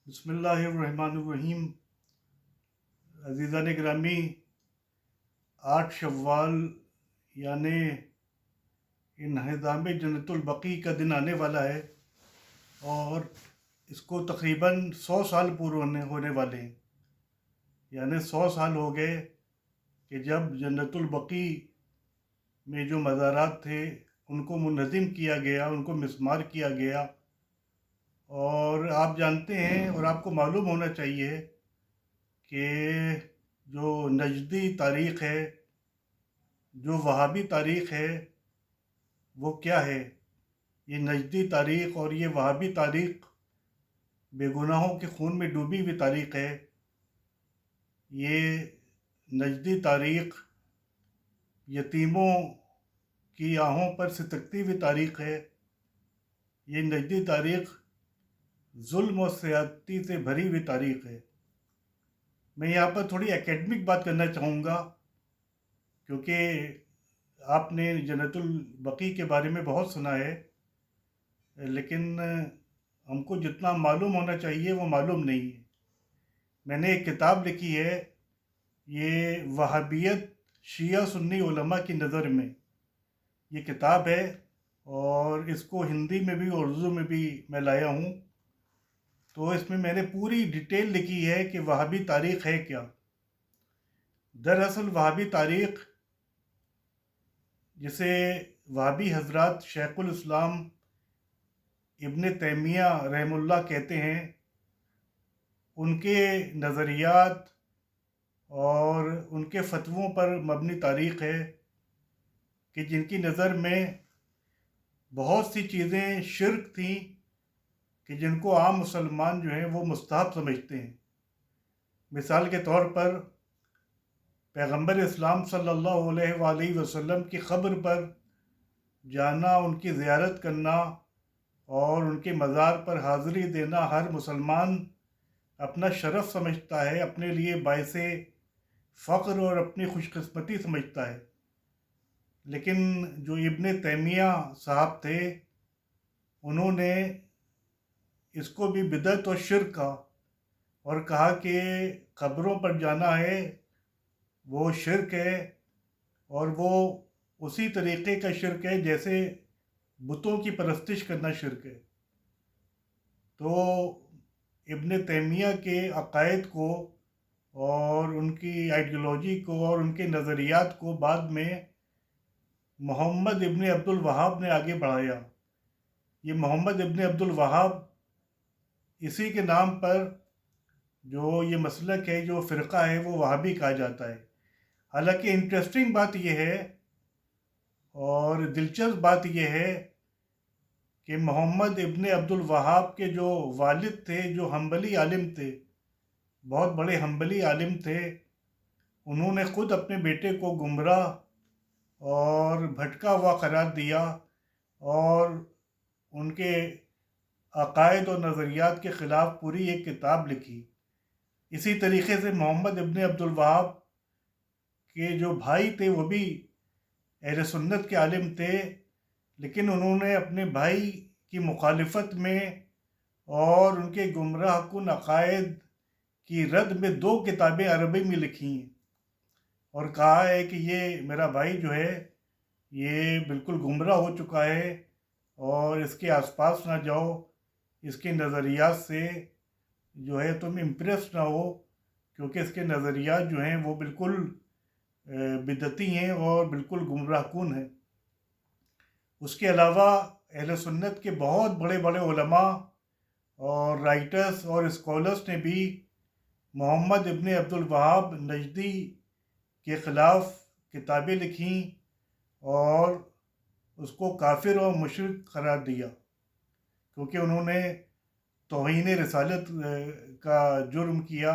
بسم اللہ الرحمن الرحیم۔ عزیزان گرامی، 8 شوال یعنی انہدام جنت البقیع کا دن آنے والا ہے، اور اس کو تقریباً 100 سال پورے ہونے والے ہیں۔ یعنی 100 سال ہو گئے کہ جب جنت البقیع میں جو مزارات تھے ان کو منہدم کیا گیا، ان کو مسمار کیا گیا۔ اور آپ جانتے ہیں اور آپ کو معلوم ہونا چاہیے کہ جو نجدی تاریخ ہے، جو وہابی تاریخ ہے، وہ کیا ہے؟ یہ نجدی تاریخ اور یہ وہابی تاریخ بے گناہوں کے خون میں ڈوبی ہوئی تاریخ ہے۔ یہ نجدی تاریخ یتیموں کی آہوں پر ستکتی ہوئی تاریخ ہے۔ یہ نجدی تاریخ ظلم و زیادتی سے بھری ہوئی تاریخ ہے۔ میں یہاں پر تھوڑی اکیڈمک بات کرنا چاہوں گا، کیونکہ آپ نے جنت البقیع کے بارے میں بہت سنا ہے، لیکن ہم کو جتنا معلوم ہونا چاہیے وہ معلوم نہیں ہے۔ میں نے ایک کتاب لکھی ہے، یہ وہابیت شیعہ سنی علماء کی نظر میں، یہ کتاب ہے، اور اس کو ہندی میں بھی اور اردو میں بھی میں لایا ہوں۔ تو اس میں نے پوری ڈیٹیل لکھی ہے کہ وہابی تاریخ ہے کیا۔ دراصل وہابی تاریخ، جسے وہابی حضرات شیخ الاسلام ابن تیمیہ رحم اللہ کہتے ہیں، ان کے نظریات اور ان کے فتووں پر مبنی تاریخ ہے، کہ جن کی نظر میں بہت سی چیزیں شرک تھیں کہ جن کو عام مسلمان جو ہیں وہ مستحب سمجھتے ہیں۔ مثال کے طور پر پیغمبر اسلام صلی اللہ علیہ وآلہ وسلم کی قبر پر جانا، ان کی زیارت کرنا اور ان کے مزار پر حاضری دینا ہر مسلمان اپنا شرف سمجھتا ہے، اپنے لیے باعث فخر اور اپنی خوش قسمتی سمجھتا ہے۔ لیکن جو ابن تیمیہ صاحب تھے، انہوں نے اس کو بھی بدعت و شرک کہا، اور کہا کہ قبروں پر جانا ہے وہ شرک ہے، اور وہ اسی طریقے کا شرک ہے جیسے بتوں کی پرستش کرنا شرک ہے۔ تو ابن تیمیہ کے عقائد کو اور ان کی آئیڈیالوجی کو اور ان کے نظریات کو بعد میں محمد ابن عبد الوہاب نے آگے بڑھایا۔ یہ محمد ابن عبد الوہاب، اسی کے نام پر جو یہ مسلک ہے، جو فرقہ ہے، وہ وہابی کہا جاتا ہے۔ حالانکہ انٹرسٹنگ بات یہ ہے اور دلچسپ بات یہ ہے کہ محمد ابن عبد الوہاب کے جو والد تھے، جو حنبلی عالم تھے، بہت بڑے حنبلی عالم تھے، انہوں نے خود اپنے بیٹے کو گمراہ اور بھٹکا ہوا قرار دیا، اور ان کے عقائد اور نظریات کے خلاف پوری ایک کتاب لکھی۔ اسی طریقے سے محمد ابن عبد الوہاب کے جو بھائی تھے وہ بھی اہل سنت کے عالم تھے، لیکن انہوں نے اپنے بھائی کی مخالفت میں اور ان کے گمراہ کن عقائد کی رد میں 2 کتابیں عربی میں لکھی ہیں، اور کہا ہے کہ یہ میرا بھائی جو ہے یہ بالکل گمراہ ہو چکا ہے، اور اس کے آس پاس نہ جاؤ، اس کے نظریات سے جو ہے تم امپریس نہ ہو، کیونکہ اس کے نظریات جو ہیں وہ بالکل بدعتی ہیں اور بالکل گمراہ کن ہیں۔ اس کے علاوہ اہل سنت کے بہت بڑے بڑے علماء اور رائٹرز اور اسکالرز نے بھی محمد ابن عبد الوہاب نجدی کے خلاف کتابیں لکھیں اور اس کو کافر و مشرک قرار دیا، کیونکہ انہوں نے توہین رسالت کا جرم کیا،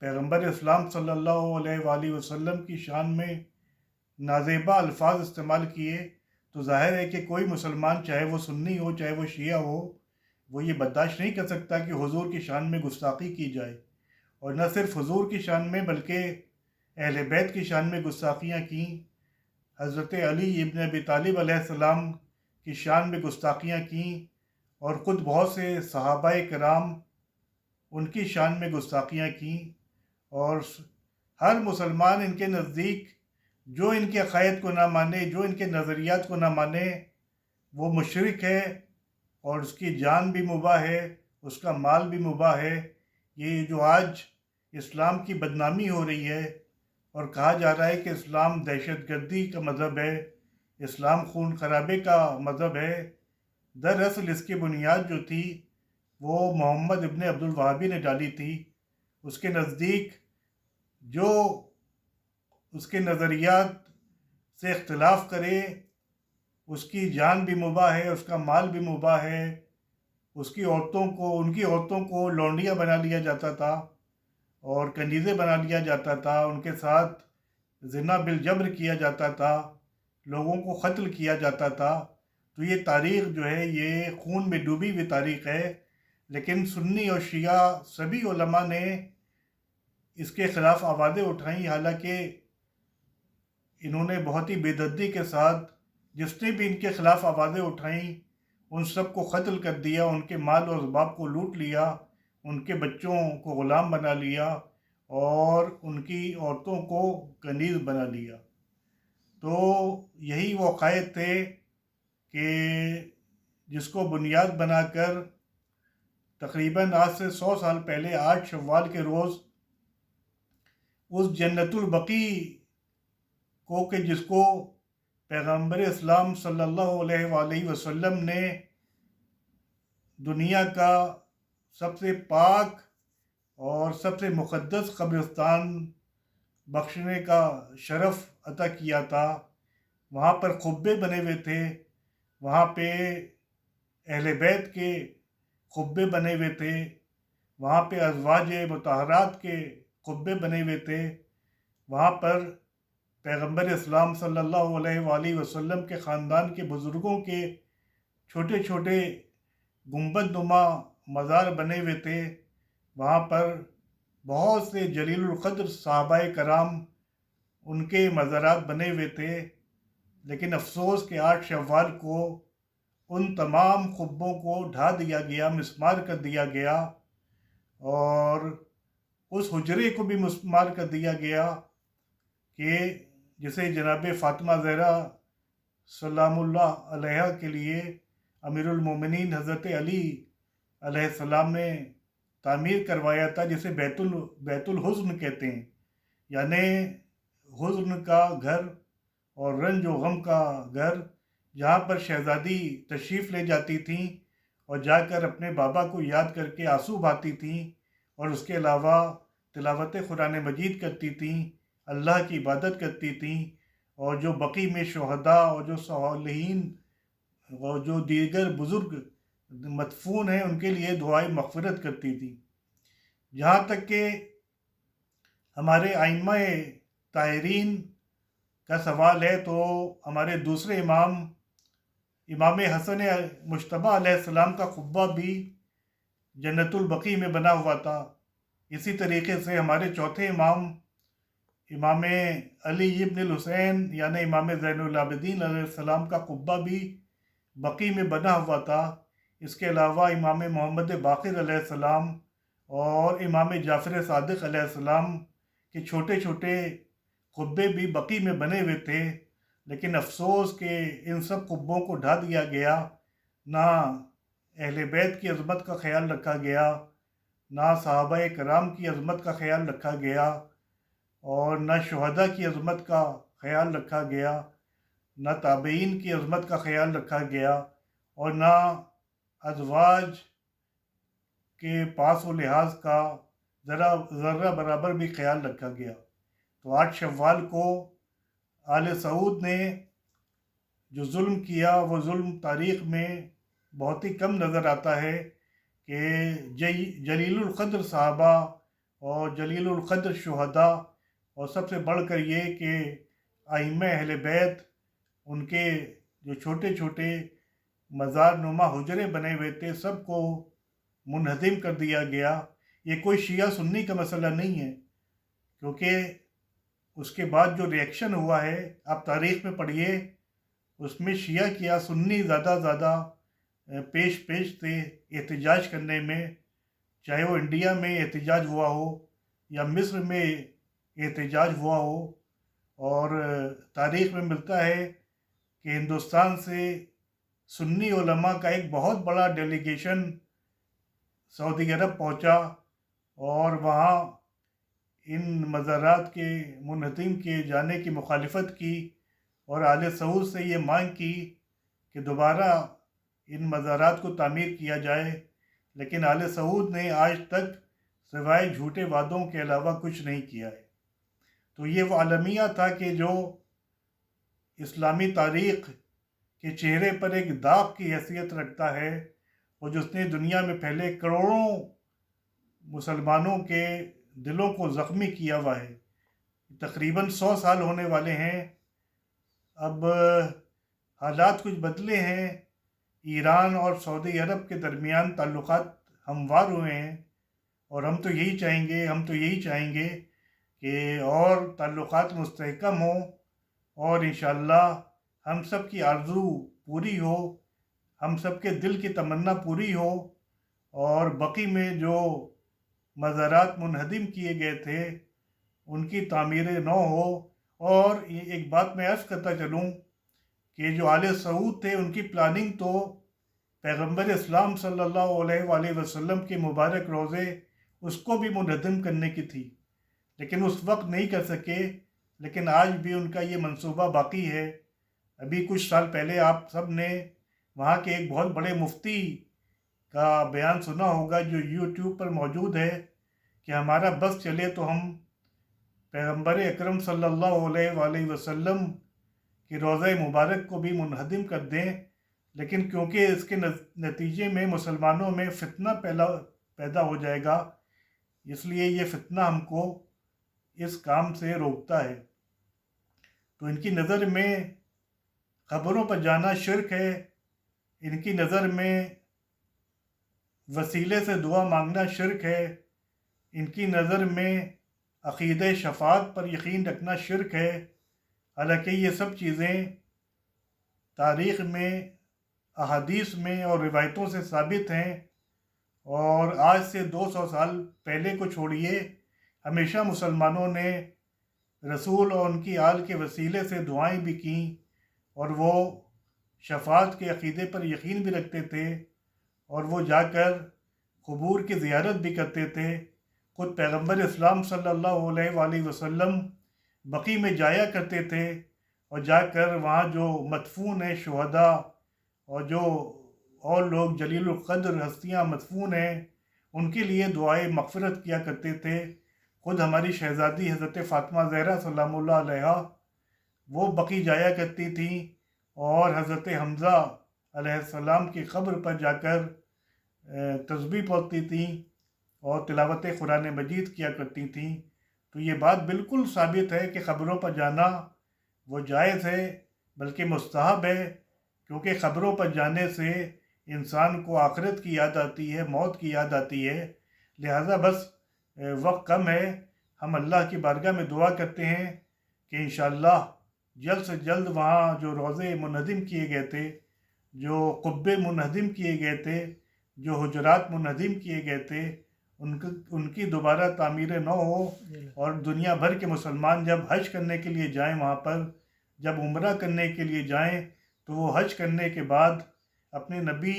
پیغمبر اسلام صلی اللہ علیہ وآلہ وسلم کی شان میں نازیبا الفاظ استعمال کیے۔ تو ظاہر ہے کہ کوئی مسلمان، چاہے وہ سنی ہو چاہے وہ شیعہ ہو، وہ یہ برداشت نہیں کر سکتا کہ حضور کی شان میں گستاخی کی جائے، اور نہ صرف حضور کی شان میں بلکہ اہل بیت کی شان میں گستاخیاں کیں۔ حضرت علی ابن ابی طالب علیہ السلام کی شان میں گستاخیاں کیں، اور خود بہت سے صحابہ کرام ان کی شان میں گستاخیاں کیں، اور ہر مسلمان ان کے نزدیک جو ان کے عقائد کو نہ مانے، جو ان کے نظریات کو نہ مانے، وہ مشرک ہے، اور اس کی جان بھی مباح ہے، اس کا مال بھی مباح ہے۔ یہ جو آج اسلام کی بدنامی ہو رہی ہے اور کہا جا رہا ہے کہ اسلام دہشت گردی کا مذہب ہے، اسلام خون خرابے کا مذہب ہے، دراصل اس کی بنیاد جو تھی وہ محمد ابن عبد الوہابی نے ڈالی تھی۔ اس کے نزدیک جو اس کے نظریات سے اختلاف کرے، اس کی جان بھی مباح ہے، اس کا مال بھی مباح ہے، ان کی عورتوں کو لونڈیاں بنا لیا جاتا تھا اور کنیزیں بنا لیا جاتا تھا، ان کے ساتھ زنا بالجبر کیا جاتا تھا، لوگوں کو قتل کیا جاتا تھا۔ تو یہ تاریخ جو ہے یہ خون میں ڈوبی ہوئی تاریخ ہے، لیکن سنی اور شیعہ سبھی علماء نے اس کے خلاف آوازیں اٹھائیں، حالانکہ انہوں نے بہت ہی بے دردی کے ساتھ جس نے بھی ان کے خلاف آوازیں اٹھائیں ان سب کو قتل کر دیا، ان کے مال اور اسباب کو لوٹ لیا، ان کے بچوں کو غلام بنا لیا اور ان کی عورتوں کو کنیز بنا لیا۔ تو یہی وہ عقائد تھے کہ جس کو بنیاد بنا کر تقریباً آج سے 100 سال پہلے 8 شوال کے روز اس جنت البقیع کو کہ جس کو پیغمبر اسلام صلی اللہ علیہ وآلہ وسلم نے دنیا کا سب سے پاک اور سب سے مقدس قبرستان بخشنے کا شرف عطا کیا تھا، وہاں پر قبے بنے ہوئے تھے، وہاں پہ اہل بیت کے قبے بنے ہوئے تھے، وہاں پہ ازواج مطہرات کے قبے بنے ہوئے تھے، وہاں پر پیغمبر اسلام صلی اللہ علیہ وآلہ وسلم کے خاندان کے بزرگوں کے چھوٹے چھوٹے گنبد نما مزار بنے ہوئے تھے، وہاں پر بہت سے جلیل القدر صحابہ کرام ان کے مزارات بنے ہوئے تھے۔ لیکن افسوس کہ 8 شوال کو ان تمام قبوں کو ڈھا دیا گیا، مسمار کر دیا گیا، اور اس حجرے کو بھی مسمار کر دیا گیا کہ جسے جناب فاطمہ زہرا سلام اللہ علیہ کے لیے امیر المومنین حضرت علی علیہ السلام نے تعمیر کروایا تھا، جسے بیت الحزن کہتے ہیں، یعنی حزن کا گھر اور رنج و غم کا گھر، جہاں پر شہزادی تشریف لے جاتی تھیں اور جا کر اپنے بابا کو یاد کر کے آنسو بہاتی تھیں، اور اس کے علاوہ تلاوت قرآن مجید کرتی تھیں، اللہ کی عبادت کرتی تھیں، اور جو بقیع میں شہداء اور جو صالحین اور جو دیگر بزرگ مدفون ہیں ان کے لیے دعائیں مغفرت کرتی تھیں۔ جہاں تک کہ ہمارے ائمہ طاہرین کا سوال ہے تو ہمارے دوسرے امام حسن مجتبیٰ علیہ السلام کا قبہ بھی جنت البقیع میں بنا ہوا تھا۔ اسی طریقے سے ہمارے چوتھے امام علی ابن الحسین یعنی امام زین العابدین علیہ السلام کا قبہ بھی بقیع میں بنا ہوا تھا۔ اس کے علاوہ امام محمد باقر علیہ السلام اور امام جعفر صادق علیہ السلام کے چھوٹے چھوٹے قبے بھی بقیع میں بنے ہوئے تھے، لیکن افسوس کہ ان سب قبوں کو ڈھا دیا گیا، نہ اہل بیت کی عظمت کا خیال رکھا گیا، نہ صحابہ کرام کی عظمت کا خیال رکھا گیا، اور نہ شہداء کی عظمت کا خیال رکھا گیا، نہ تابعین کی عظمت کا خیال رکھا گیا، اور نہ ازواج کے پاس و لحاظ کا ذرہ برابر بھی خیال رکھا گیا۔ تو 8 شوال کو آل سعود نے جو ظلم کیا وہ ظلم تاریخ میں بہت ہی کم نظر آتا ہے کہ جلیل القدر صحابہ اور جلیل القدر شہداء، اور سب سے بڑھ کر یہ کہ ائمہ اہل بیت ان کے جو چھوٹے چھوٹے مزار نما حجرے بنے ہوئے تھے سب کو منہدم کر دیا گیا۔ یہ کوئی شیعہ سنی کا مسئلہ نہیں ہے، کیونکہ اس کے بعد جو ریئیکشن ہوا ہے آپ تاریخ میں پڑھیے، اس میں شیعہ کیا سنی زیادہ پیش تھے احتجاج کرنے میں، چاہے وہ انڈیا میں احتجاج ہوا ہو یا مصر میں احتجاج ہوا ہو، اور تاریخ میں ملتا ہے کہ ہندوستان سے سنی علماء کا ایک بہت بڑا ڈیلیگیشن سعودی عرب پہنچا اور وہاں ان مزارات کے منہدم کیے جانے کی مخالفت کی، اور آل سعود سے یہ مانگ کی کہ دوبارہ ان مزارات کو تعمیر کیا جائے، لیکن آل سعود نے آج تک سوائے جھوٹے وعدوں کے علاوہ کچھ نہیں کیا ہے۔ تو یہ وہ عالمیہ تھا کہ جو اسلامی تاریخ کے چہرے پر ایک داغ کی حیثیت رکھتا ہے، اور جس نے دنیا میں پھیلے کروڑوں مسلمانوں کے دلوں کو زخمی کیا ہوا ہے۔ تقریباً 100 سال ہونے والے ہیں۔ اب حالات کچھ بدلے ہیں، ایران اور سعودی عرب کے درمیان تعلقات ہموار ہوئے ہیں، اور ہم تو یہی چاہیں گے کہ اور تعلقات مستحکم ہوں، اور انشاءاللہ ہم سب کی آرزو پوری ہو، ہم سب کے دل کی تمنا پوری ہو، اور بقی میں جو مزارات منہدم کیے گئے تھے ان کی تعمیر نو ہو۔ اور ایک بات میں عرض کرتا چلوں کہ جو آل سعود تھے ان کی پلاننگ تو پیغمبر اسلام صلی اللہ علیہ وآلہ وسلم کے مبارک روضے اس کو بھی منہدم کرنے کی تھی، لیکن اس وقت نہیں کر سکے، لیکن آج بھی ان کا یہ منصوبہ باقی ہے۔ ابھی کچھ سال پہلے آپ سب نے وہاں کے ایک بہت بڑے مفتی کا بیان سنا ہوگا جو یوٹیوب پر موجود ہے، کہ ہمارا بس چلے تو ہم پیغمبر اکرم صلی اللہ علیہ وآلہ وسلم کی روضہ مبارک کو بھی منہدم کر دیں، لیکن کیونکہ اس کے نتیجے میں مسلمانوں میں فتنہ پیدا ہو جائے گا، اس لیے یہ فتنہ ہم کو اس کام سے روکتا ہے۔ تو ان کی نظر میں قبروں پر جانا شرک ہے، ان کی نظر میں وسیلے سے دعا مانگنا شرک ہے، ان کی نظر میں عقیدہ شفاعت پر یقین رکھنا شرک ہے، حالانکہ یہ سب چیزیں تاریخ میں، احادیث میں اور روایتوں سے ثابت ہیں، اور آج سے 200 سال پہلے کو چھوڑیے، ہمیشہ مسلمانوں نے رسول اور ان کی آل کے وسیلے سے دعائیں بھی کیں، اور وہ شفاعت کے عقیدے پر یقین بھی رکھتے تھے، اور وہ جا کر قبور کی زیارت بھی کرتے تھے۔ خود پیغمبر اسلام صلی اللہ علیہ وآلہ وسلم بقی میں جایا کرتے تھے، اور جا کر وہاں جو مدفون ہیں شہداء اور جو اور لوگ جلیل القدر ہستیاں مدفون ہیں ان کے لیے دعائے مغفرت کیا کرتے تھے۔ خود ہماری شہزادی حضرت فاطمہ زہرا سلام اللہ علیہا وہ بقی جایا کرتی تھیں، اور حضرت حمزہ علیہ السلام کی قبر پر جا کر تسبیح پڑھتی تھیں اور تلاوت قرآن مجید کیا کرتی تھیں۔ تو یہ بات بالکل ثابت ہے کہ قبروں پر جانا وہ جائز ہے، بلکہ مستحب ہے، کیونکہ قبروں پر جانے سے انسان کو آخرت کی یاد آتی ہے، موت کی یاد آتی ہے۔ لہٰذا بس وقت کم ہے، ہم اللہ کی بارگاہ میں دعا کرتے ہیں کہ انشاءاللہ جلد سے جلد وہاں جو روضے منہدم کیے گئے تھے، جو قبے منہدم کیے گئے تھے، جو حجرات منہدم کیے گئے تھے، ان کی دوبارہ تعمیر نو ہو، اور دنیا بھر کے مسلمان جب حج کرنے کے لیے جائیں وہاں پر، جب عمرہ کرنے کے لیے جائیں، تو وہ حج کرنے کے بعد اپنے نبی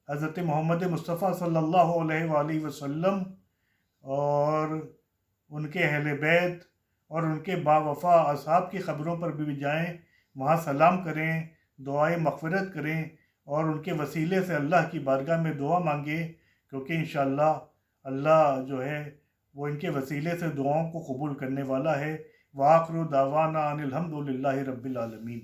حضرت محمد مصطفیٰ صلی اللہ علیہ وآلہ وسلم اور ان کے اہل بیت اور ان کے باوفا اصحاب کی قبروں پر بھی جائیں، وہاں سلام کریں، دعائے مغفرت کریں، اور ان کے وسیلے سے اللہ کی بارگاہ میں دعا مانگیں، کیونکہ انشاءاللہ اللہ جو ہے وہ ان کے وسیلے سے دعاؤں کو قبول کرنے والا ہے۔ وآخر دعوانا ان الحمد للہ رب العالمین۔